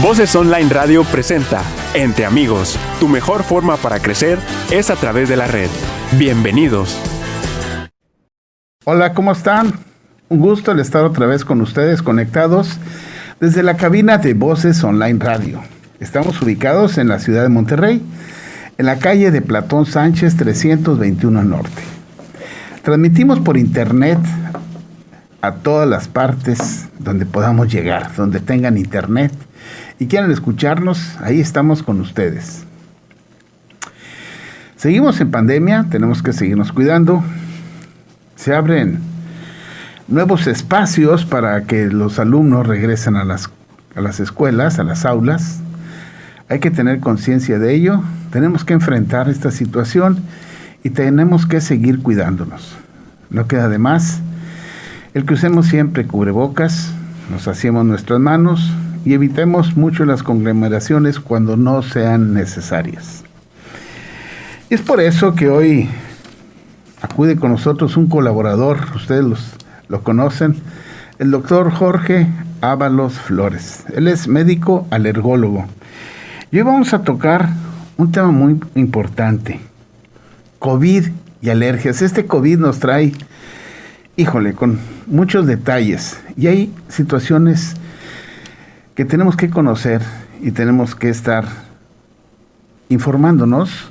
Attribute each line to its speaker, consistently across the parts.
Speaker 1: Voces Online Radio presenta Entre Amigos. Tu mejor forma para crecer es a través de la red. Bienvenidos.
Speaker 2: Hola, ¿cómo están? Un gusto el estar otra vez con ustedes conectados desde la cabina de Voces Online Radio. Estamos ubicados en la ciudad de Monterrey, en la calle de Platón Sánchez 321 Norte. Transmitimos por internet a todas las partes donde podamos llegar, donde tengan internet y quieran escucharnos, ahí estamos con ustedes. Seguimos en pandemia, tenemos que seguirnos cuidando. Se abren nuevos espacios para que los alumnos regresen a las escuelas, a las aulas. Hay que tener conciencia de ello, tenemos que enfrentar esta situación y tenemos que seguir cuidándonos. No queda de más el que usemos siempre cubrebocas, nos aseemos nuestras manos y evitemos mucho las conglomeraciones cuando no sean necesarias. Y es por eso que hoy acude con nosotros un colaborador, ustedes lo conocen, el doctor Jorge Ábalos Flores. Él es médico alergólogo. Y hoy vamos a tocar un tema muy importante, COVID y alergias. Este COVID nos trae, con muchos detalles. Y hay situaciones que tenemos que conocer y tenemos que estar informándonos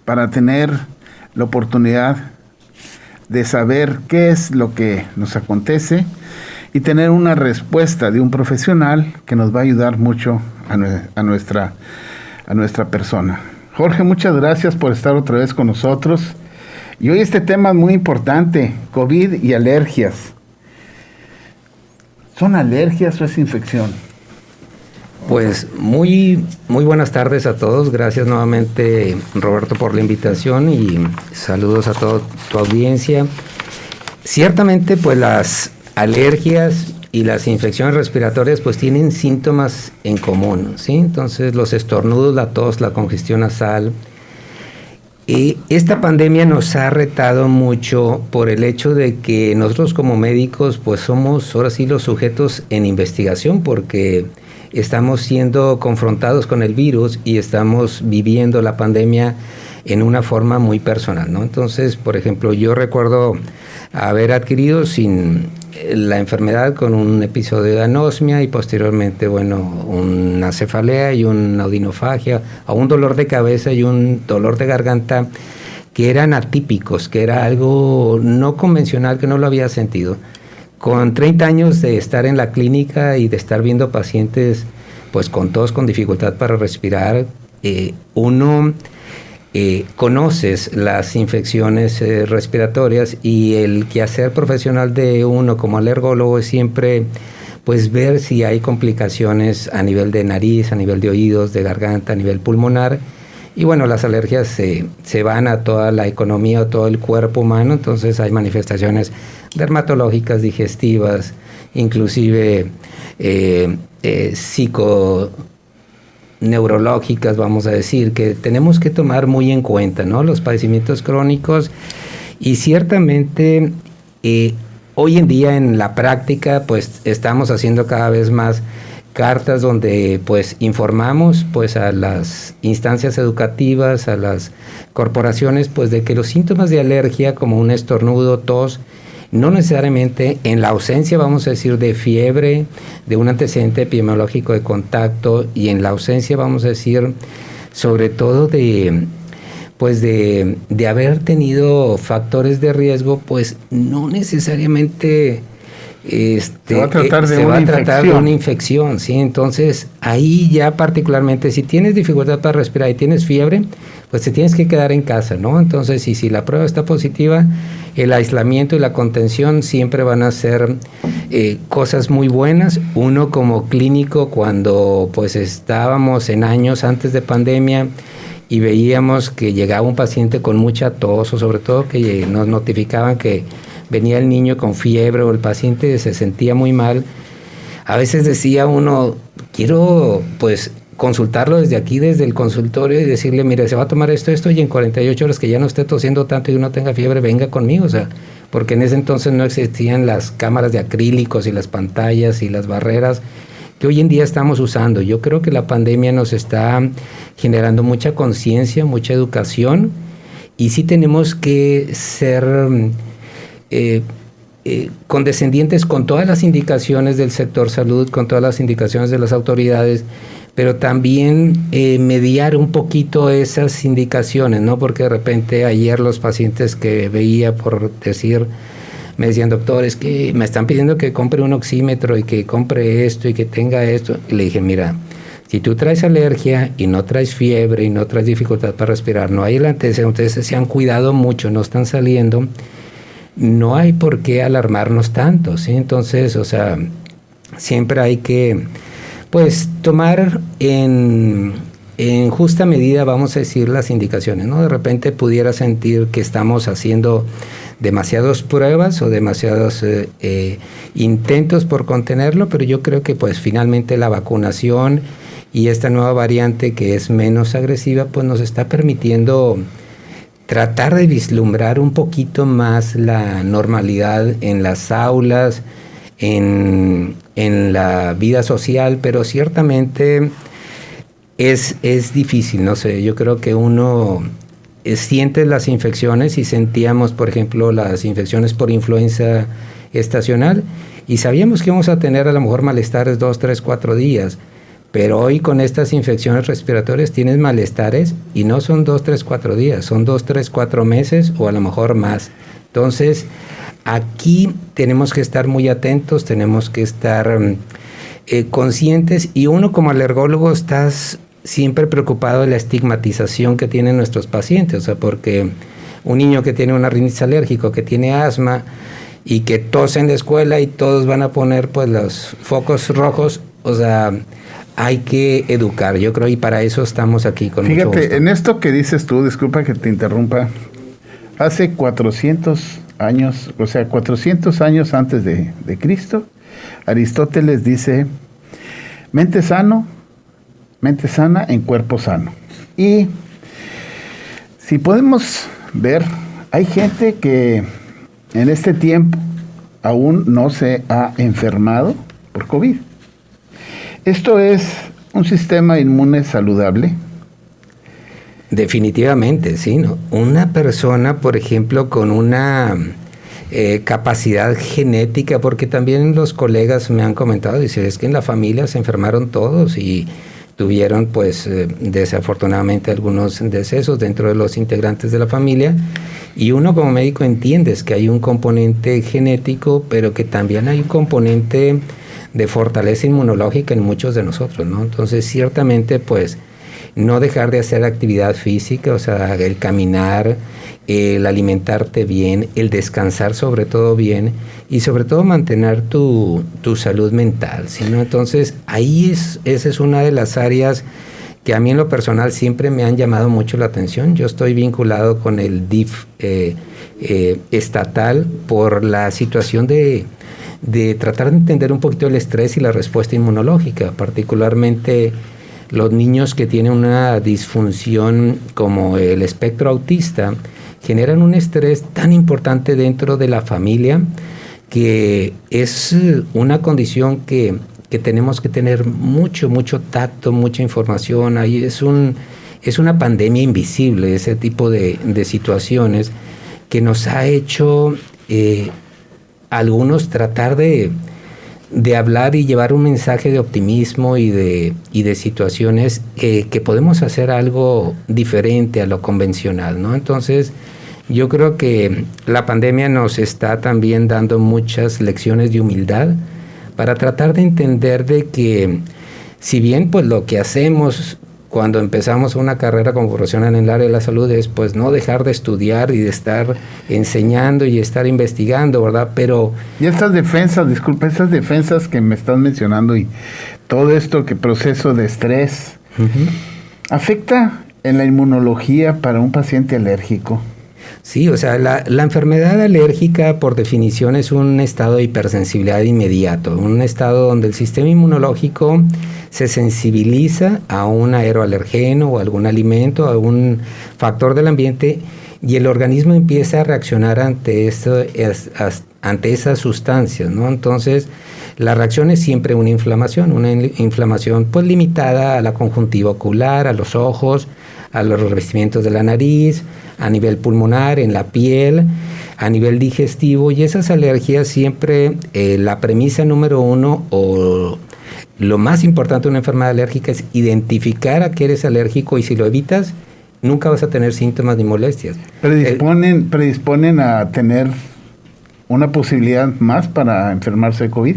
Speaker 2: para tener la oportunidad de saber qué es lo que nos acontece y tener una respuesta de un profesional que nos va a ayudar mucho a nuestra persona. Jorge, muchas gracias por estar otra vez con nosotros. Y hoy este tema es muy importante, COVID y alergias. ¿Son alergias o es infección?
Speaker 3: Pues muy buenas tardes a todos. Gracias nuevamente, Roberto, por la invitación y saludos a toda tu audiencia. Ciertamente, pues las alergias y las infecciones respiratorias pues tienen síntomas en común, ¿sí? Entonces, los estornudos, la tos, la congestión nasal. Esta pandemia nos ha retado mucho por el hecho de que nosotros como médicos pues somos ahora sí los sujetos en investigación, porque estamos siendo confrontados con el virus y estamos viviendo la pandemia en una forma muy personal, ¿no? Entonces, por ejemplo, yo recuerdo haber adquirido sin la enfermedad con un episodio de anosmia y posteriormente, una cefalea y una odinofagia, o un dolor de cabeza y un dolor de garganta que eran atípicos, que era algo no convencional, que no lo había sentido. Con 30 años de estar en la clínica y de estar viendo pacientes pues con tos, con dificultad para respirar, conoces las infecciones respiratorias, y el quehacer profesional de uno como alergólogo es siempre pues ver si hay complicaciones a nivel de nariz, a nivel de oídos, de garganta, a nivel pulmonar. Y las alergias se van a toda la economía, a todo el cuerpo humano, entonces hay manifestaciones dermatológicas, digestivas, inclusive psiconeurológicas, vamos a decir, que tenemos que tomar muy en cuenta, ¿no? Los padecimientos crónicos. Y ciertamente hoy en día en la práctica pues estamos haciendo cada vez más cartas donde pues informamos pues a las instancias educativas, a las corporaciones, pues de que los síntomas de alergia como un estornudo, tos, no necesariamente en la ausencia, vamos a decir, de fiebre, de un antecedente epidemiológico de contacto, y en la ausencia, vamos a decir, sobre todo de haber tenido factores de riesgo, pues no necesariamente se va a tratar de una infección, ¿sí? Entonces, ahí ya particularmente, si tienes dificultad para respirar y tienes fiebre, pues te tienes que quedar en casa, ¿no? Entonces, y si la prueba está positiva, el aislamiento y la contención siempre van a ser cosas muy buenas. Uno como clínico, cuando pues estábamos en años antes de pandemia y veíamos que llegaba un paciente con mucha tos, o sobre todo que nos notificaban que venía el niño con fiebre o el paciente se sentía muy mal, a veces decía uno, quiero pues consultarlo desde aquí, desde el consultorio, y decirle, mire, se va a tomar esto, y en 48 horas que ya no esté tosiendo tanto y no tenga fiebre, venga conmigo, porque en ese entonces no existían las cámaras de acrílicos y las pantallas y las barreras que hoy en día estamos usando. Yo creo que la pandemia nos está generando mucha conciencia, mucha educación, y sí tenemos que ser condescendientes con todas las indicaciones del sector salud, con todas las indicaciones de las autoridades, pero también mediar un poquito esas indicaciones, ¿no? Porque de repente ayer los pacientes que veía, por decir, me decían, doctor, es que me están pidiendo que compre un oxímetro y que compre esto y que tenga esto. Y le dije, mira, si tú traes alergia y no traes fiebre y no traes dificultad para respirar, no hay el antecedente, ustedes se han cuidado mucho, no están saliendo, no hay por qué alarmarnos tanto, ¿sí? Entonces, o sea, siempre hay que, pues, tomar en justa medida, vamos a decir, las indicaciones, ¿no? De repente pudiera sentir que estamos haciendo demasiadas pruebas o demasiados intentos por contenerlo, pero yo creo que pues finalmente la vacunación y esta nueva variante que es menos agresiva, pues nos está permitiendo tratar de vislumbrar un poquito más la normalidad en las aulas, en la vida social, pero ciertamente es difícil, no sé, yo creo que uno siente las infecciones y sentíamos, por ejemplo, las infecciones por influenza estacional y sabíamos que íbamos a tener a lo mejor malestares 2, 3, 4 días, pero hoy con estas infecciones respiratorias tienes malestares y no son 2, 3, 4 días, son 2, 3, 4 meses o a lo mejor más. Entonces, aquí tenemos que estar muy atentos, tenemos que estar conscientes, y uno como alergólogo estás siempre preocupado de la estigmatización que tienen nuestros pacientes, o sea, porque un niño que tiene una rinitis alérgica, que tiene asma y que tose en la escuela y todos van a poner pues los focos rojos, o sea, hay que educar, yo creo, y para eso estamos aquí con mucho gusto.
Speaker 2: Fíjate, en esto que dices tú, disculpa que te interrumpa, hace 400 años, o sea, 400 años antes de Cristo, Aristóteles dice, mente sana en cuerpo sano. Y si podemos ver, hay gente que en este tiempo aún no se ha enfermado por COVID. ¿Esto es un sistema inmune saludable?
Speaker 3: Definitivamente, sí, ¿no? Una persona, por ejemplo, con una capacidad genética, porque también los colegas me han comentado, dice, es que en la familia se enfermaron todos y tuvieron pues desafortunadamente algunos decesos dentro de los integrantes de la familia, y uno como médico entiendes que hay un componente genético, pero que también hay un componente de fortaleza inmunológica en muchos de nosotros, ¿no? Entonces ciertamente pues no dejar de hacer actividad física, o sea, el caminar, el alimentarte bien, el descansar sobre todo bien, y sobre todo mantener tu salud mental, ¿sí, no? Entonces ahí esa es una de las áreas que a mí en lo personal siempre me han llamado mucho la atención. Yo estoy vinculado con el DIF estatal por la situación de tratar de entender un poquito el estrés y la respuesta inmunológica, particularmente los niños que tienen una disfunción como el espectro autista generan un estrés tan importante dentro de la familia, que es una condición que tenemos que tener mucho tacto, mucha información. Ahí es una pandemia invisible, ese tipo de situaciones que nos ha hecho algunos tratar de hablar y llevar un mensaje de optimismo y de situaciones que podemos hacer algo diferente a lo convencional, ¿no? Entonces, yo creo que la pandemia nos está también dando muchas lecciones de humildad para tratar de entender de que, si bien pues lo que hacemos cuando empezamos una carrera como profesional en el área de la salud es pues no dejar de estudiar y de estar enseñando y estar investigando, ¿verdad? Pero...
Speaker 2: Y estas defensas que me estás mencionando y todo esto, que proceso de estrés, ¿afecta en la inmunología para un paciente alérgico?
Speaker 3: Sí, o sea, la enfermedad alérgica por definición es un estado de hipersensibilidad inmediato, un estado donde el sistema inmunológico se sensibiliza a un aeroalergeno o algún alimento, a algún factor del ambiente, y el organismo empieza a reaccionar ante esas sustancias, ¿no? Entonces, La reacción es siempre una inflamación pues limitada a la conjuntiva ocular, a los ojos, a los revestimientos de la nariz, a nivel pulmonar, en la piel, a nivel digestivo, y esas alergias siempre, la premisa número uno o lo más importante de una enfermedad alérgica es identificar a qué eres alérgico, y si lo evitas, nunca vas a tener síntomas ni molestias.
Speaker 2: ¿Predisponen a tener una posibilidad más para enfermarse de COVID?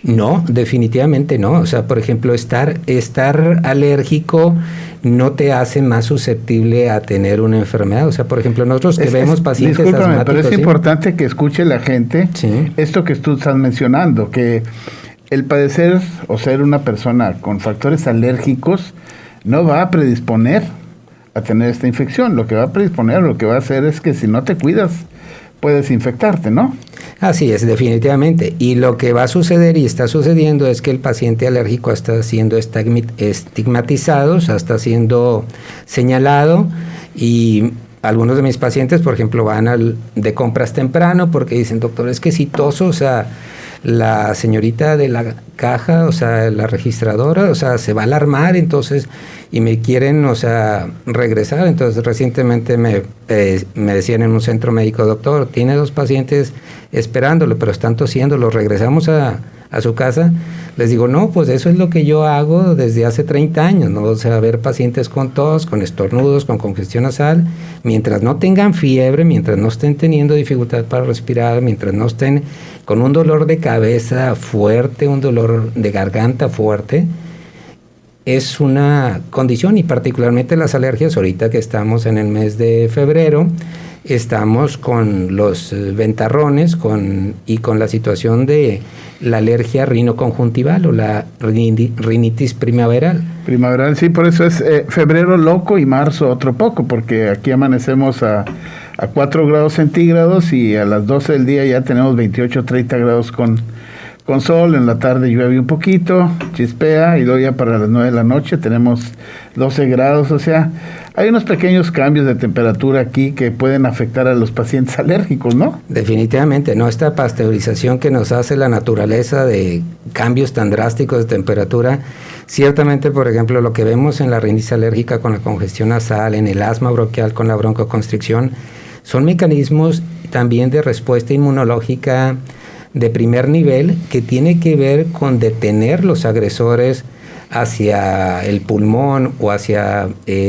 Speaker 3: No, definitivamente no. O sea, por ejemplo, estar alérgico no te hace más susceptible a tener una enfermedad. O sea, por ejemplo, nosotros que vemos pacientes asmáticos...
Speaker 2: pero es importante que escuche la gente esto que tú estás mencionando, que el padecer o ser una persona con factores alérgicos no va a predisponer a tener esta infección. Lo que va a hacer es que si no te cuidas, puedes infectarte, ¿no?
Speaker 3: Así es, definitivamente. Y lo que va a suceder y está sucediendo es que el paciente alérgico está siendo estigmatizado, o sea, está siendo señalado, y algunos de mis pacientes, por ejemplo, van de compras temprano porque dicen, doctor, es que si toso, o sea, la señorita de la caja, o sea, la registradora, o sea, se va a alarmar, entonces, y me quieren, o sea, regresar. Entonces, recientemente me decían en un centro médico, doctor, tiene 2 pacientes esperándolo, pero están tosiendo, los regresamos a su casa. Les digo, no, pues eso es lo que yo hago desde hace 30 años, ¿no? O sea, ver pacientes con tos, con estornudos, con congestión nasal, mientras no tengan fiebre, mientras no estén teniendo dificultad para respirar, mientras no estén con un dolor de cabeza fuerte, un dolor de garganta fuerte, es una condición. Y particularmente las alergias, ahorita que estamos en el mes de febrero, estamos con los ventarrones y con la situación de la alergia rinoconjuntival o la rinitis primaveral.
Speaker 2: Primaveral, sí, por eso es febrero loco y marzo otro poco, porque aquí amanecemos a 4 grados centígrados y a las 12 del día ya tenemos 28, 30 grados con sol. En la tarde llueve un poquito, chispea, y luego ya para las 9 de la noche tenemos 12 grados, o sea, hay unos pequeños cambios de temperatura aquí que pueden afectar a los pacientes alérgicos, ¿no?
Speaker 3: Definitivamente, ¿no? Esta pasteurización que nos hace la naturaleza de cambios tan drásticos de temperatura, ciertamente, por ejemplo, lo que vemos en la rinitis alérgica con la congestión nasal, en el asma bronquial con la broncoconstricción, son mecanismos también de respuesta inmunológica de primer nivel que tiene que ver con detener los agresores hacia el pulmón o hacia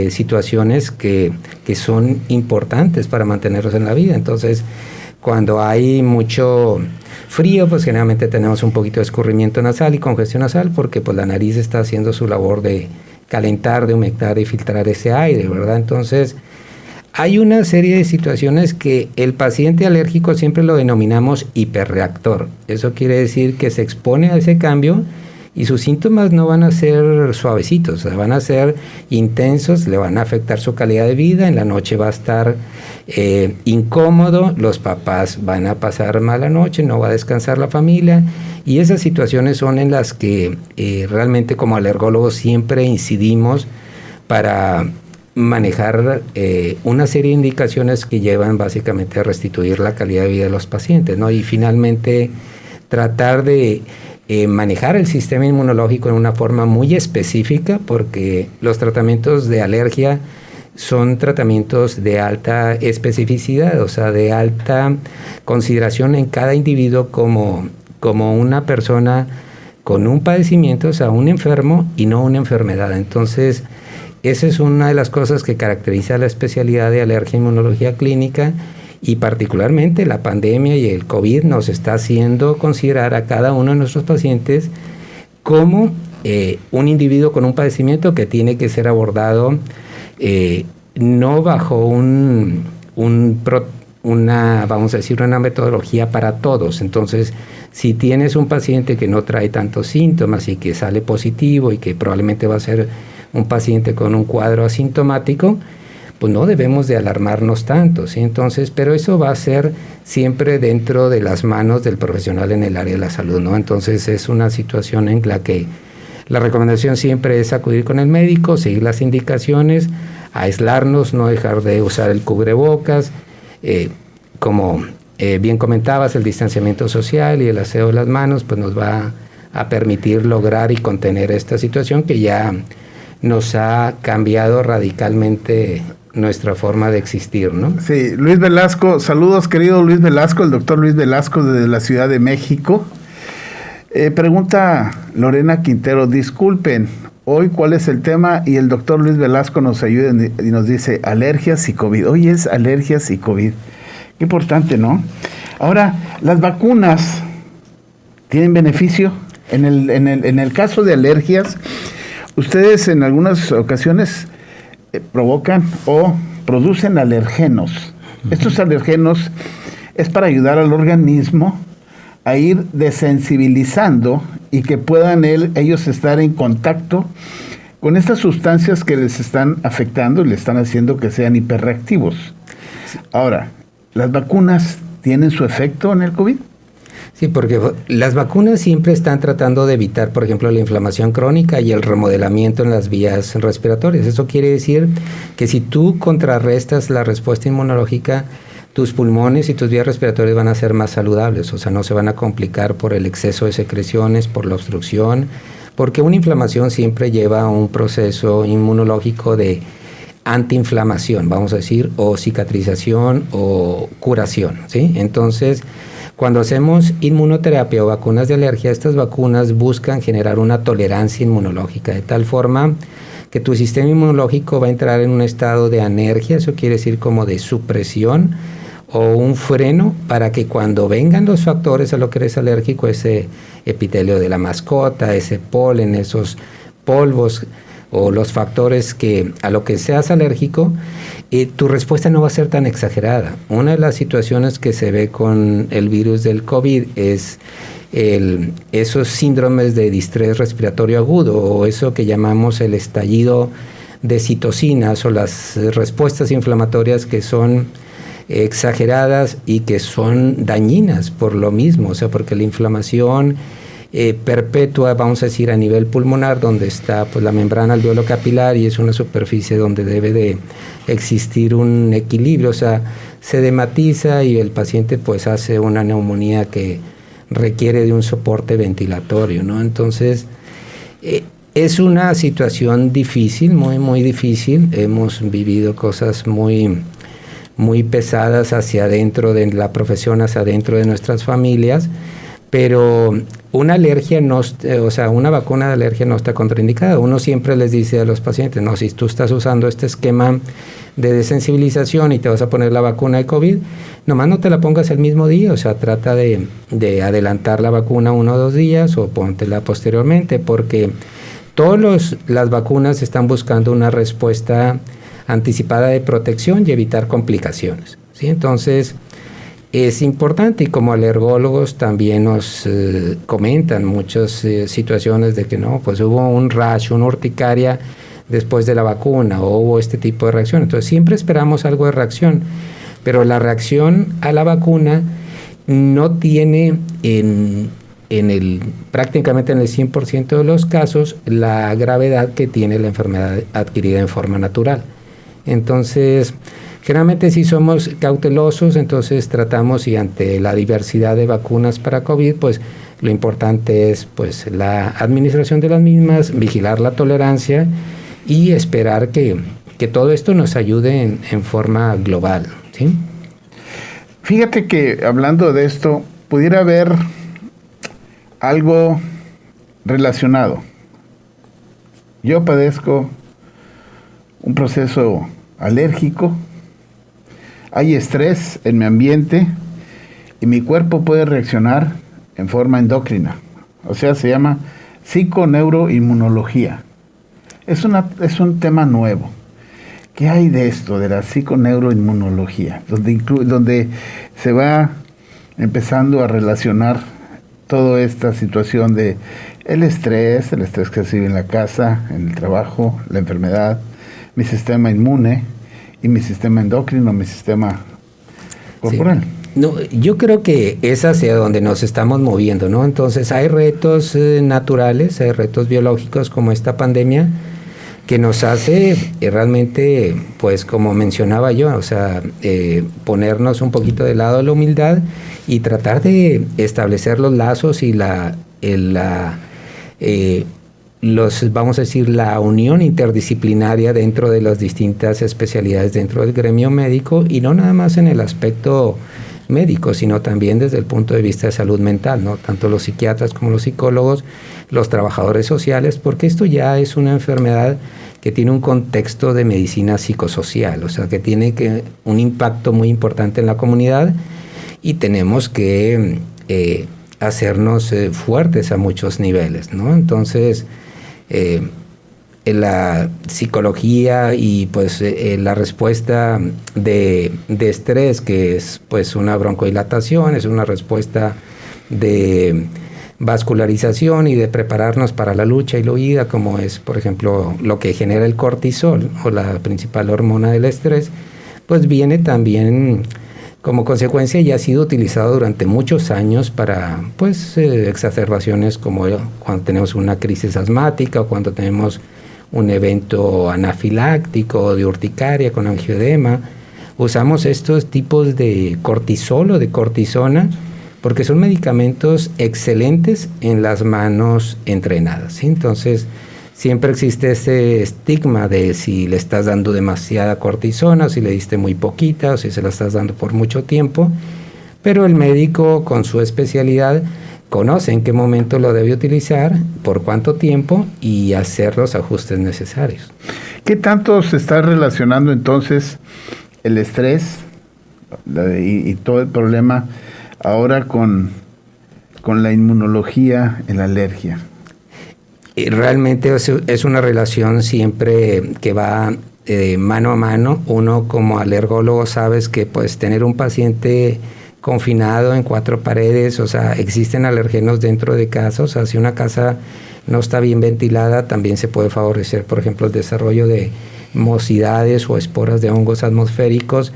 Speaker 3: situaciones que son importantes para mantenerlos en la vida. Entonces, cuando hay mucho frío, pues generalmente tenemos un poquito de escurrimiento nasal y congestión nasal, porque pues la nariz está haciendo su labor de calentar, de humectar y filtrar ese aire, ¿verdad? Entonces, hay una serie de situaciones que el paciente alérgico siempre lo denominamos hiperreactor. Eso quiere decir que se expone a ese cambio y sus síntomas no van a ser suavecitos, o sea, van a ser intensos, le van a afectar su calidad de vida, en la noche va a estar incómodo, los papás van a pasar mala noche, no va a descansar la familia, y esas situaciones son en las que realmente como alergólogos siempre incidimos para manejar una serie de indicaciones que llevan básicamente a restituir la calidad de vida de los pacientes, ¿no? Y finalmente tratar de manejar el sistema inmunológico en una forma muy específica, porque los tratamientos de alergia son tratamientos de alta especificidad, o sea, de alta consideración en cada individuo como una persona con un padecimiento, o sea, un enfermo y no una enfermedad. Entonces, esa es una de las cosas que caracteriza la especialidad de alergia e inmunología clínica, y particularmente la pandemia y el COVID nos está haciendo considerar a cada uno de nuestros pacientes como un individuo con un padecimiento que tiene que ser abordado no bajo vamos a decir, una metodología para todos. Entonces, si tienes un paciente que no trae tantos síntomas y que sale positivo y que probablemente va a ser un paciente con un cuadro asintomático, pues no debemos de alarmarnos tanto, ¿sí? Entonces, pero eso va a ser siempre dentro de las manos del profesional en el área de la salud, ¿no? Entonces, es una situación en la que la recomendación siempre es acudir con el médico, seguir las indicaciones, aislarnos, no dejar de usar el cubrebocas, como bien comentabas, el distanciamiento social y el aseo de las manos, pues nos va a permitir lograr y contener esta situación que ya nos ha cambiado radicalmente nuestra forma de existir, ¿no?
Speaker 2: Sí, Luis Velasco, saludos querido Luis Velasco, el doctor Luis Velasco desde la Ciudad de México. Pregunta Lorena Quintero, disculpen, hoy cuál es el tema, y el doctor Luis Velasco nos ayuda y nos dice alergias y COVID. Hoy es alergias y COVID. Qué importante, ¿no? Ahora, las vacunas tienen beneficio. En el caso de alergias, ustedes en algunas ocasiones provocan o producen alergenos. Estos alergenos es para ayudar al organismo a ir desensibilizando y que puedan ellos estar en contacto con estas sustancias que les están afectando y les están haciendo que sean hiperreactivos. Ahora, ¿las vacunas tienen su efecto en el COVID?
Speaker 3: Sí, porque las vacunas siempre están tratando de evitar, por ejemplo, la inflamación crónica y el remodelamiento en las vías respiratorias. Eso quiere decir que si tú contrarrestas la respuesta inmunológica, tus pulmones y tus vías respiratorias van a ser más saludables, o sea, no se van a complicar por el exceso de secreciones, por la obstrucción, porque una inflamación siempre lleva a un proceso inmunológico de antiinflamación, vamos a decir, o cicatrización o curación, ¿sí? Entonces, cuando hacemos inmunoterapia o vacunas de alergia, estas vacunas buscan generar una tolerancia inmunológica, de tal forma que tu sistema inmunológico va a entrar en un estado de anergia, eso quiere decir como de supresión o un freno, para que cuando vengan los factores a lo que eres alérgico, ese epitelio de la mascota, ese polen, esos polvos o los factores que a lo que seas alérgico, tu respuesta no va a ser tan exagerada. Una de las situaciones que se ve con el virus del COVID es esos síndromes de distrés respiratorio agudo, o eso que llamamos el estallido de citocinas, o las respuestas inflamatorias que son exageradas y que son dañinas por lo mismo, o sea, porque la inflamación perpetua, vamos a decir, a nivel pulmonar, donde está pues la membrana alveolo capilar, y es una superficie donde debe de existir un equilibrio, o sea, se dematiza y el paciente pues hace una neumonía que requiere de un soporte ventilatorio, ¿no? Entonces, es una situación difícil, muy, muy difícil. Hemos vivido cosas muy, muy pesadas hacia adentro de la profesión, hacia adentro de nuestras familias, pero una alergia no, o sea, una vacuna de alergia no está contraindicada. Uno siempre les dice a los pacientes, no, si tú estás usando este esquema de desensibilización y te vas a poner la vacuna de COVID, nomás no te la pongas el mismo día, o sea, trata de adelantar la vacuna 1 o 2 días o póntela posteriormente, porque todas las vacunas están buscando una respuesta anticipada de protección y evitar complicaciones, ¿sí? Entonces, es importante, y como alergólogos también nos comentan muchas situaciones de que no, pues hubo un rash, una urticaria después de la vacuna, o hubo este tipo de reacción. Entonces siempre esperamos algo de reacción, pero la reacción a la vacuna no tiene prácticamente en el 100% de los casos la gravedad que tiene la enfermedad adquirida en forma natural. Entonces, generalmente si somos cautelosos, entonces tratamos, y ante la diversidad de vacunas para COVID, pues lo importante es pues la administración de las mismas, vigilar la tolerancia y esperar que todo esto nos ayude en forma global, ¿sí?
Speaker 2: Fíjate que hablando de esto, pudiera haber algo relacionado. Yo padezco un proceso alérgico, hay estrés en mi ambiente y mi cuerpo puede reaccionar en forma endocrina. O sea, se llama psiconeuroinmunología. Es un tema nuevo. ¿Qué hay de esto, de la psiconeuroinmunología? Donde se va empezando a relacionar toda esta situación de el estrés que se vive en la casa, en el trabajo, la enfermedad, mi sistema inmune y mi sistema endocrino, mi sistema corporal. Sí.
Speaker 3: No, yo creo que es hacia donde nos estamos moviendo, ¿no? Entonces hay retos naturales, hay retos biológicos como esta pandemia, que nos hace realmente, pues como mencionaba yo, o sea, ponernos un poquito de lado de la humildad y tratar de establecer los lazos y vamos a decir, la unión interdisciplinaria dentro de las distintas especialidades dentro del gremio médico, y no nada más en el aspecto médico, sino también desde el punto de vista de salud mental, ¿no? Tanto los psiquiatras como los psicólogos, los trabajadores sociales, porque esto ya es una enfermedad que tiene un contexto de medicina psicosocial, o sea, que tiene un impacto muy importante en la comunidad, y tenemos que hacernos fuertes a muchos niveles, ¿no? Entonces, la psicología y pues la respuesta de estrés, que es pues una broncodilatación, es una respuesta de vascularización y de prepararnos para la lucha y la huida, como es por ejemplo lo que genera el cortisol, o la principal hormona del estrés, pues viene también como consecuencia y ha sido utilizado durante muchos años para pues exacerbaciones como cuando tenemos una crisis asmática o cuando tenemos un evento anafiláctico de urticaria con angioedema. Usamos estos tipos de cortisol o de cortisona porque son medicamentos excelentes en las manos entrenadas, ¿sí? Entonces, siempre existe ese estigma de si le estás dando demasiada cortisona, o si le diste muy poquita, o si se la estás dando por mucho tiempo, pero el médico con su especialidad conoce en qué momento lo debe utilizar, por cuánto tiempo y hacer los ajustes necesarios.
Speaker 2: ¿Qué tanto se está relacionando entonces el estrés y todo el problema ahora con la inmunología en la alergia?
Speaker 3: Realmente es una relación siempre que va mano a mano. Uno como alergólogo sabes que pues tener un paciente confinado en 4 paredes, o sea, existen alergenos dentro de casa, o sea, si una casa no está bien ventilada, también se puede favorecer, por ejemplo, el desarrollo de mosidades o esporas de hongos atmosféricos,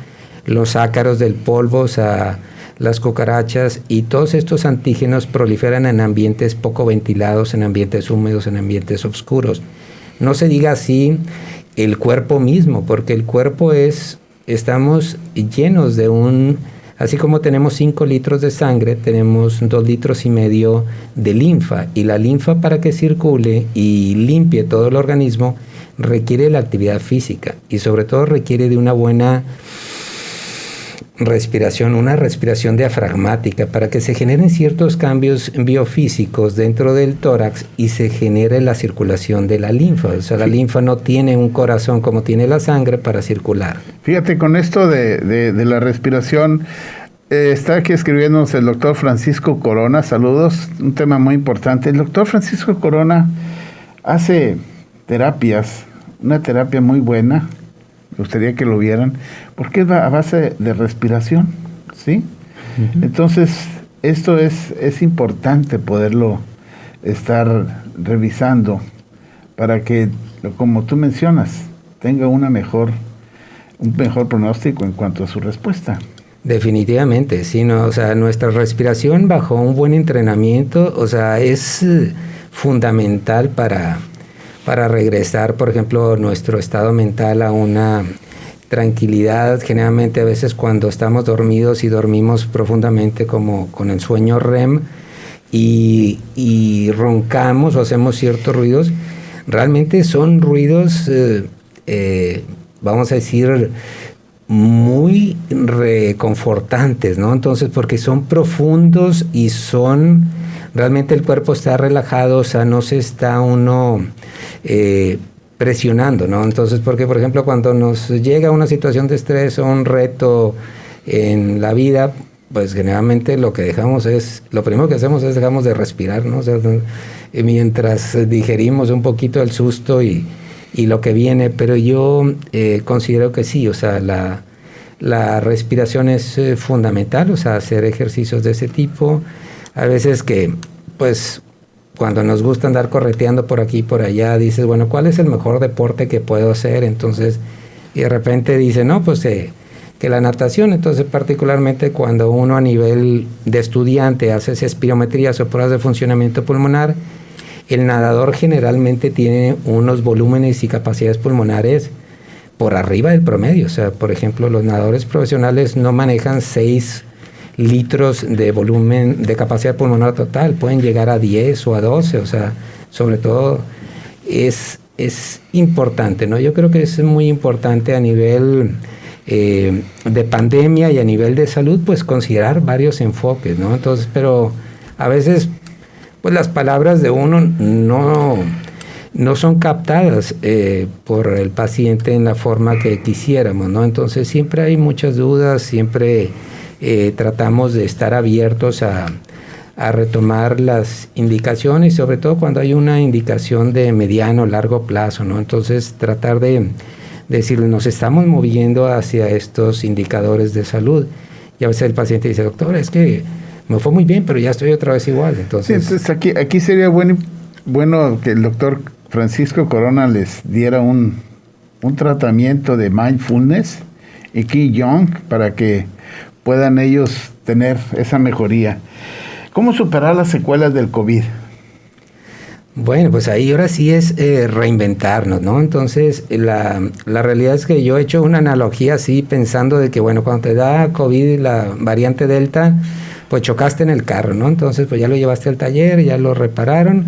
Speaker 3: los ácaros del polvo, o sea, las cucarachas, y todos estos antígenos proliferan en ambientes poco ventilados, en ambientes húmedos, en ambientes oscuros. No se diga así el cuerpo mismo, porque el cuerpo estamos llenos de así como tenemos 5 litros de sangre, tenemos 2,5 litros de linfa, y la linfa, para que circule y limpie todo el organismo, requiere la actividad física y sobre todo requiere de una buena respiración, una respiración diafragmática, para que se generen ciertos cambios biofísicos dentro del tórax y se genere la circulación de la linfa. O sea, la linfa no tiene un corazón como tiene la sangre para circular.
Speaker 2: Fíjate, con esto de la respiración, está aquí escribiéndonos el doctor Francisco Corona. Saludos, un tema muy importante. El doctor Francisco Corona hace terapias, una terapia muy buena. Me gustaría que lo vieran, porque es a base de respiración, ¿sí? Uh-huh. Entonces, esto es importante poderlo estar revisando para que, como tú mencionas, tenga un mejor pronóstico en cuanto a su respuesta.
Speaker 3: Definitivamente, sí, no, o sea, nuestra respiración bajo un buen entrenamiento, o sea, es fundamental para regresar, por ejemplo, nuestro estado mental a una tranquilidad. Generalmente a veces cuando estamos dormidos y dormimos profundamente, como con el sueño REM, y roncamos o hacemos ciertos ruidos, realmente son ruidos, vamos a decir, muy reconfortantes, ¿no? Entonces, porque son profundos y realmente el cuerpo está relajado, o sea, no se está uno presionando, ¿no? Entonces, porque por ejemplo, cuando nos llega una situación de estrés o un reto en la vida, pues generalmente lo primero que hacemos es dejamos de respirar, ¿no? O sea, mientras digerimos un poquito el susto y lo que viene, pero yo considero que sí, o sea, la respiración es fundamental, o sea, hacer ejercicios de ese tipo. A veces que, pues, cuando nos gusta andar correteando por aquí y por allá, dices, bueno, ¿cuál es el mejor deporte que puedo hacer? Entonces, y de repente dice, no, pues que la natación. Entonces, particularmente cuando uno a nivel de estudiante hace espirometrías o pruebas de funcionamiento pulmonar, el nadador generalmente tiene unos volúmenes y capacidades pulmonares por arriba del promedio. O sea, por ejemplo, los nadadores profesionales no manejan 6 litros de volumen de capacidad pulmonar total, pueden llegar a 10 o a 12, o sea, sobre todo es importante, ¿no? Yo creo que es muy importante a nivel de pandemia y a nivel de salud, pues considerar varios enfoques, ¿no? Entonces, pero a veces, pues las palabras de uno no son captadas por el paciente en la forma que quisiéramos, ¿no? Entonces siempre hay muchas dudas, siempre tratamos de estar abiertos a retomar las indicaciones, sobre todo cuando hay una indicación de mediano o largo plazo, ¿no? Entonces tratar de decir, nos estamos moviendo hacia estos indicadores de salud. Y a veces el paciente dice, doctor, es que me fue muy bien, pero ya estoy otra vez igual. Entonces,
Speaker 2: sí, entonces aquí sería bueno que el doctor Francisco Corona les diera un tratamiento de mindfulness y Qigong para que puedan ellos tener esa mejoría. ¿Cómo superar las secuelas del COVID?
Speaker 3: Bueno, pues ahí ahora sí es reinventarnos, ¿no? Entonces, la realidad es que yo he hecho una analogía así, pensando de que, bueno, cuando te da COVID, la variante Delta, pues chocaste en el carro, ¿no? Entonces, pues ya lo llevaste al taller, ya lo repararon,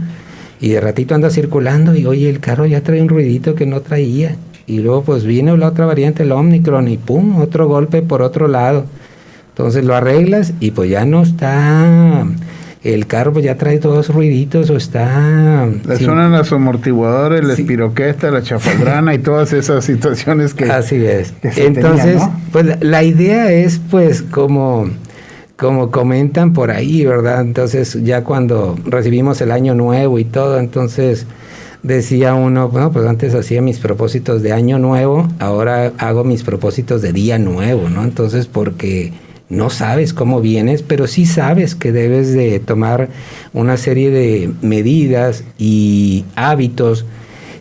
Speaker 3: y de ratito anda circulando, y oye, el carro ya trae un ruidito que no traía. Y luego, pues vino la otra variante, el Omicron, y pum, otro golpe por otro lado. Entonces lo arreglas y pues ya no está, el carro pues ya trae todos los ruiditos o está...
Speaker 2: Le suenan los amortiguadores, la espiroqueta, la chafaldrana y todas esas situaciones que...
Speaker 3: Así es.
Speaker 2: Que
Speaker 3: entonces,
Speaker 2: tenían, ¿no?
Speaker 3: Pues la idea es pues como comentan por ahí, ¿verdad? Entonces ya cuando recibimos el año nuevo y todo, entonces decía uno, bueno, pues antes hacía mis propósitos de año nuevo, ahora hago mis propósitos de día nuevo, ¿no? Entonces porque no sabes cómo vienes, pero sí sabes que debes de tomar una serie de medidas y hábitos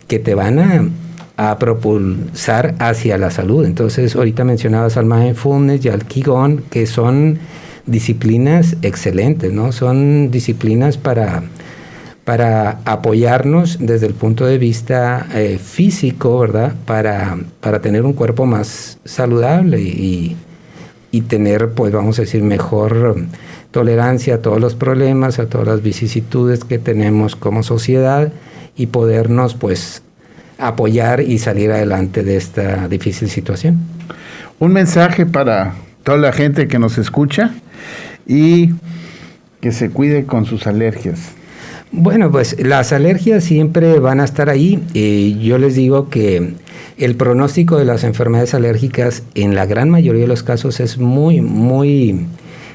Speaker 3: que te van a propulsar hacia la salud. Entonces, ahorita mencionabas al mindfulness y al Qigong, que son disciplinas excelentes, ¿no? Son disciplinas para apoyarnos desde el punto de vista físico, ¿verdad? Para tener un cuerpo más saludable y tener, pues vamos a decir, mejor tolerancia a todos los problemas, a todas las vicisitudes que tenemos como sociedad y podernos, pues, apoyar y salir adelante de esta difícil situación.
Speaker 2: Un mensaje para toda la gente que nos escucha y que se cuide con sus alergias.
Speaker 3: Bueno, pues las alergias siempre van a estar ahí. Yo les digo que el pronóstico de las enfermedades alérgicas en la gran mayoría de los casos es muy, muy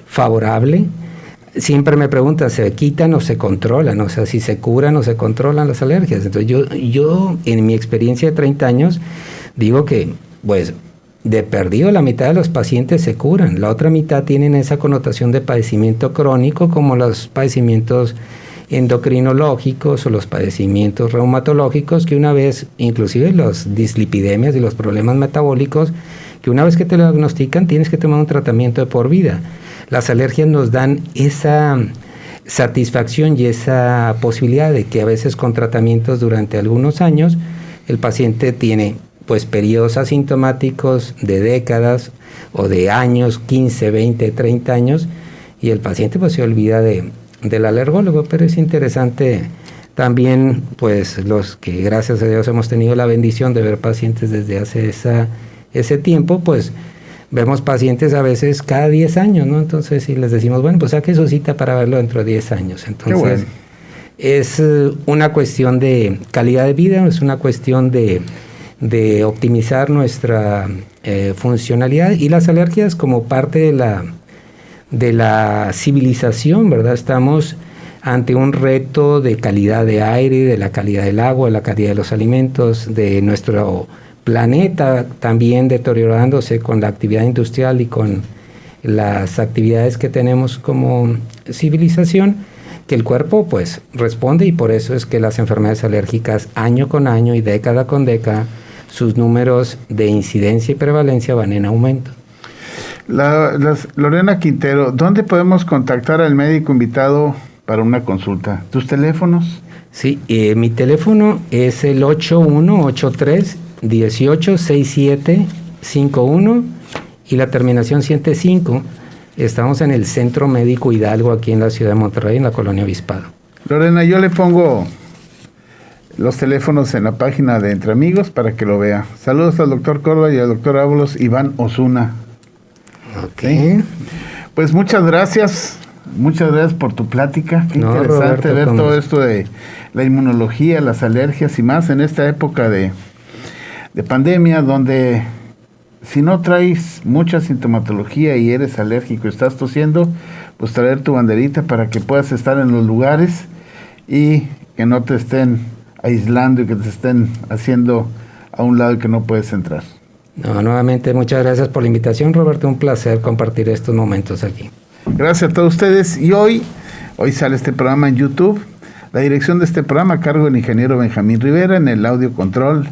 Speaker 3: favorable. Siempre me preguntan, ¿se quitan o se controlan? O sea, si se curan o se controlan las alergias. Entonces yo en mi experiencia de 30 años digo que, pues, de perdido la mitad de los pacientes se curan. La otra mitad tienen esa connotación de padecimiento crónico, como los padecimientos endocrinológicos o los padecimientos reumatológicos, que una vez, inclusive las dislipidemias y los problemas metabólicos, que una vez que te lo diagnostican tienes que tomar un tratamiento de por vida. Las alergias nos dan esa satisfacción y esa posibilidad de que a veces con tratamientos durante algunos años el paciente tiene pues periodos asintomáticos de décadas o de años, 15, 20, 30 años, y el paciente pues se olvida del alergólogo. Pero es interesante también, pues los que gracias a Dios hemos tenido la bendición de ver pacientes desde hace ese tiempo, pues vemos pacientes a veces cada 10 años, ¿no? Entonces, si les decimos, bueno, pues saque su cita para verlo dentro de 10 años. Entonces, bueno, es una cuestión de calidad de vida, es una cuestión de optimizar nuestra funcionalidad, y las alergias como parte de la civilización, ¿verdad? Estamos ante un reto de calidad de aire, de la calidad del agua, de la calidad de los alimentos, de nuestro planeta también deteriorándose con la actividad industrial y con las actividades que tenemos como civilización, que el cuerpo pues responde, y por eso es que las enfermedades alérgicas año con año y década con década, sus números de incidencia y prevalencia van en aumento.
Speaker 2: Lorena Quintero, ¿dónde podemos contactar al médico invitado para una consulta? ¿Tus teléfonos?
Speaker 3: Sí, mi teléfono es el 8183-186751 y la terminación 105. Estamos en el Centro Médico Hidalgo, aquí en la ciudad de Monterrey, en la colonia Obispado.
Speaker 2: Lorena, yo le pongo los teléfonos en la página de Entre Amigos para que lo vea. Saludos al doctor Córdoba y al doctor Ábalos Iván Osuna.
Speaker 3: Ok.
Speaker 2: ¿Sí? Pues muchas gracias por tu plática. Qué interesante, Roberto, ver todo esto de la inmunología, las alergias y más en esta época de pandemia, donde si no traes mucha sintomatología y eres alérgico y estás tosiendo, pues traer tu banderita para que puedas estar en los lugares y que no te estén aislando y que te estén haciendo a un lado y que no puedes entrar.
Speaker 3: No, nuevamente muchas gracias por la invitación, Roberto, un placer compartir estos momentos aquí.
Speaker 2: Gracias a todos ustedes. Y hoy sale este programa en YouTube. La dirección de este programa a cargo del ingeniero Benjamín Rivera, en el audio control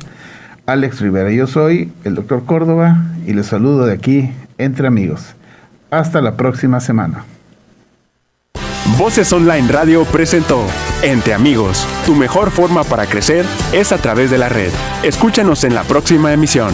Speaker 2: Alex Rivera. Yo soy el doctor Córdoba y les saludo de aquí, Entre Amigos. Hasta la próxima semana.
Speaker 1: Voces Online Radio presentó Entre Amigos. Tu mejor forma para crecer es a través de la red. Escúchanos en la próxima emisión.